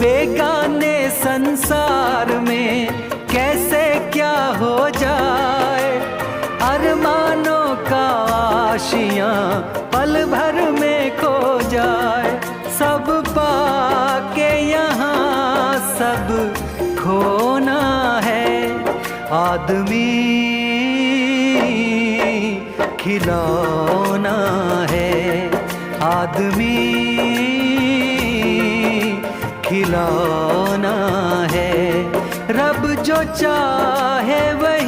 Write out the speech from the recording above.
बेगाने संसार में कैसे क्या हो जाए। अरमानों का आशियां पल भर में खो जाए। सब पाके यहाँ सब खोना है। आदमी खिलौना है, आदमी खिलौना है। रब जो चाहे वही